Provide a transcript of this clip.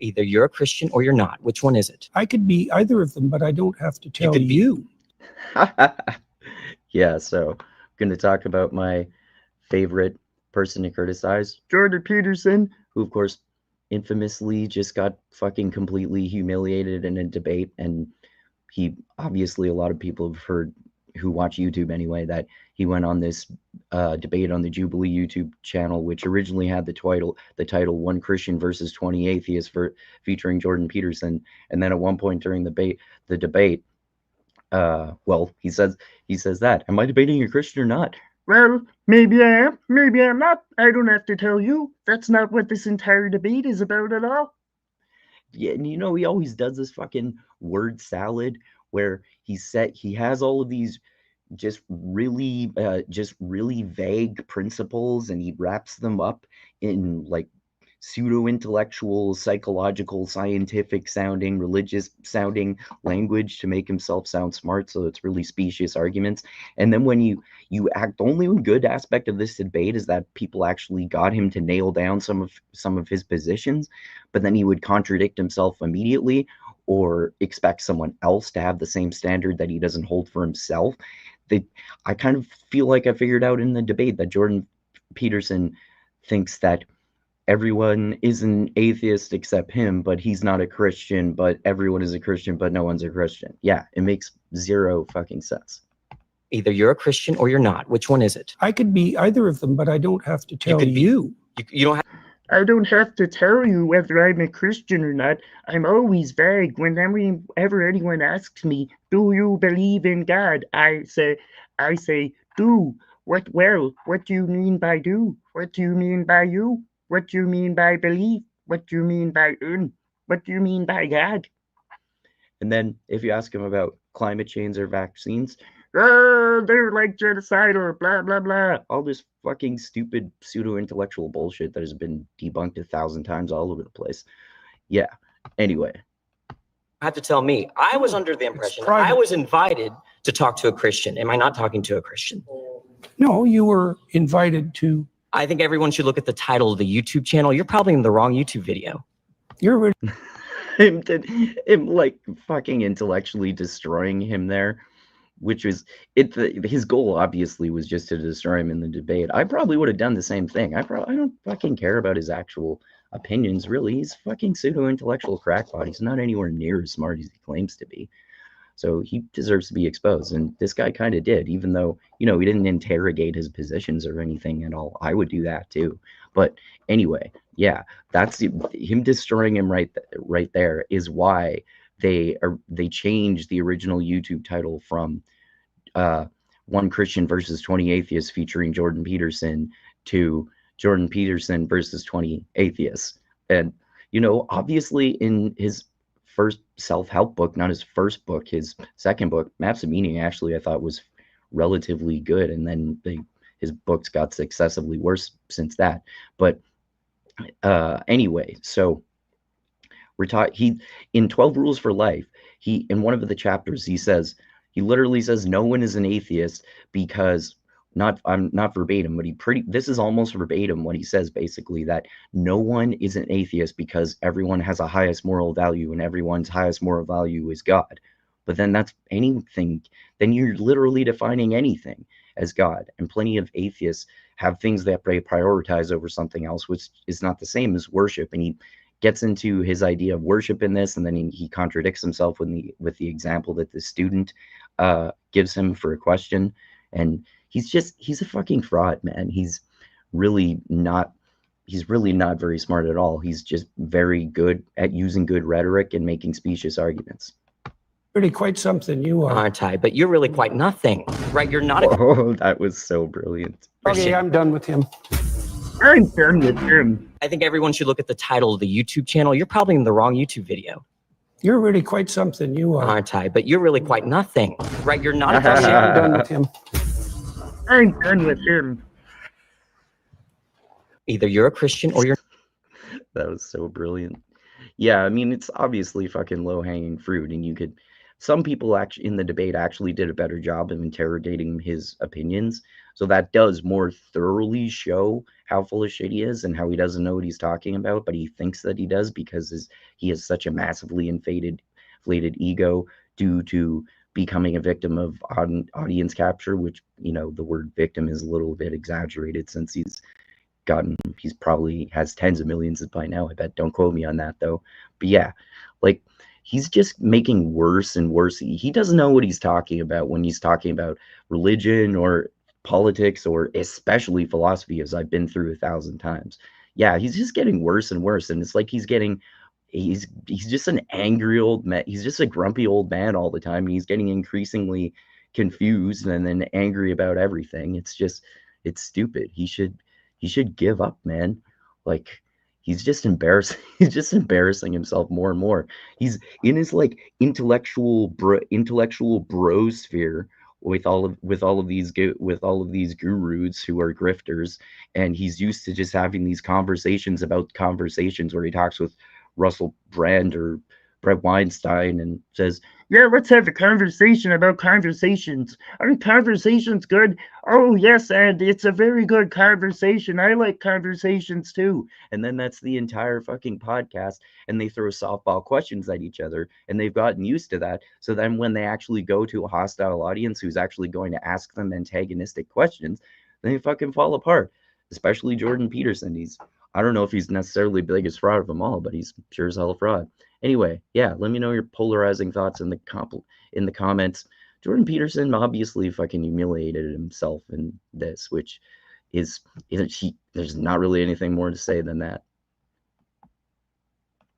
Either you're a Christian or you're not. Which one is it? I could be either of them, but I don't have to tell you. Yeah, so I'm going to talk about my favorite person to criticize, Jordan Peterson, who, of course, infamously just got fucking completely humiliated in a debate. And he, obviously, a lot of people have heard, who watch YouTube anyway, that he went on this debate on the Jubilee YouTube channel, which originally had the title "One Christian versus 20 Atheists," featuring Jordan Peterson. And then at one point during the debate, well, he says that, am I debating a Christian or not? Well, maybe I am, maybe I'm not. I don't have to tell you. That's not what this entire debate is about at all. Yeah, and you know, he always does this fucking word salad where he has all of these just really vague principles, and he wraps them up in like pseudo-intellectual, psychological, scientific sounding, religious sounding language to make himself sound smart. So it's really specious arguments. And then when you act, the only good aspect of this debate is that people actually got him to nail down some of his positions, but then he would contradict himself immediately or expect someone else to have the same standard that he doesn't hold for himself. I kind of feel like I figured out in the debate that Jordan Peterson thinks that everyone is an atheist except him, but he's not a Christian, but everyone is a Christian, but no one's a Christian. Yeah, it makes zero fucking sense. Either you're a Christian or you're not. Which one is it? I could be either of them, but I don't have to tell you. You don't have. I don't have to tell you whether I'm a Christian or not. I'm always vague. Whenever anyone asks me, do you believe in God? I say, do. What? Well, what do you mean by do? What do you mean by you? What do you mean by belief? What do you mean by what do you mean by God? And then if you ask him about climate change or vaccines, they're like genocide or blah, blah, blah. All this fucking stupid pseudo-intellectual bullshit that has been debunked 1,000 times all over the place. Yeah. Anyway. You have to tell me. I was under the impression I was invited to talk to a Christian. Am I not talking to a Christian? No, you were invited to. I think everyone should look at the title of the YouTube channel. You're probably in the wrong YouTube video. You're him like fucking intellectually destroying him there, which was his goal obviously was just to destroy him in the debate. I probably would have done the same thing. I don't fucking care about his actual opinions, really. He's fucking pseudo-intellectual crackpot. He's not anywhere near as smart as he claims to be. So he deserves to be exposed. And this guy kind of did, even though, you know, he didn't interrogate his positions or anything at all. I would do that too. But anyway, yeah, that's him destroying him right there is why they changed the original YouTube title from One Christian versus 20 Atheists featuring Jordan Peterson to Jordan Peterson versus 20 Atheists. And, you know, obviously in his first self-help book, not his first book, his second book, Maps of Meaning, actually I thought was relatively good, and then his books got successively worse since that. But anyway, so we're talking, in 12 Rules for Life, in one of the chapters, he literally says no one is an atheist because, I'm not verbatim, but this is almost verbatim what he says, basically, that no one is an atheist because everyone has a highest moral value, and everyone's highest moral value is God. But then that's anything, then you're literally defining anything as God. And plenty of atheists have things that they prioritize over something else, which is not the same as worship. And he gets into his idea of worship in this, and then he contradicts himself with the example that the student gives him for a question. And he's a fucking fraud, man. He's really not very smart at all. He's just very good at using good rhetoric and making specious arguments. Really quite something you are. Aren't I? But you're really quite nothing, right? You're not Oh, that was so brilliant. Okay, I'm done with him. I'm done with him. I think everyone should look at the title of the YouTube channel. You're probably in the wrong YouTube video. You're really quite something you are. Aren't I? But you're really quite nothing, right? You're not Okay, I'm done with him. I'm done with him. Either you're a Christian or you're. That was so brilliant. Yeah, I mean, it's obviously fucking low-hanging fruit, and some people actually in the debate actually did a better job of interrogating his opinions. So that does more thoroughly show how full of shit he is and how he doesn't know what he's talking about, but he thinks that he does because he has such a massively inflated ego due to becoming a victim of audience capture, which, you know, the word victim is a little bit exaggerated since he's probably has tens of millions by now, I bet. Don't quote me on that though. But yeah, like, he's just making worse and worse. He doesn't know what he's talking about when he's talking about religion or politics or especially philosophy, as I've been through 1,000 times. Yeah, he's just getting worse and worse, and it's like he's just an angry old man. He's just a grumpy old man all the time, and he's getting increasingly confused and then angry about everything. It's stupid. He should give up, man. Like, he's just embarrassing. He's just embarrassing himself more and more. He's in his like intellectual brosphere with all of these gurus who are grifters, and he's used to just having these conversations about conversations where he talks with Russell Brand or Brett Weinstein and says, "Yeah, let's have a conversation about conversations. Aren't conversations good? Oh, yes, and it's a very good conversation. I like conversations too." And then that's the entire fucking podcast, and they throw softball questions at each other, and they've gotten used to that. So then when they actually go to a hostile audience who's actually going to ask them antagonistic questions, they fucking fall apart. Especially Jordan Peterson. I don't know if he's necessarily the biggest fraud of them all, but he's sure as hell a fraud. Anyway, yeah, let me know your polarizing thoughts in the comments. Jordan Peterson obviously fucking humiliated himself in this, which there's not really anything more to say than that.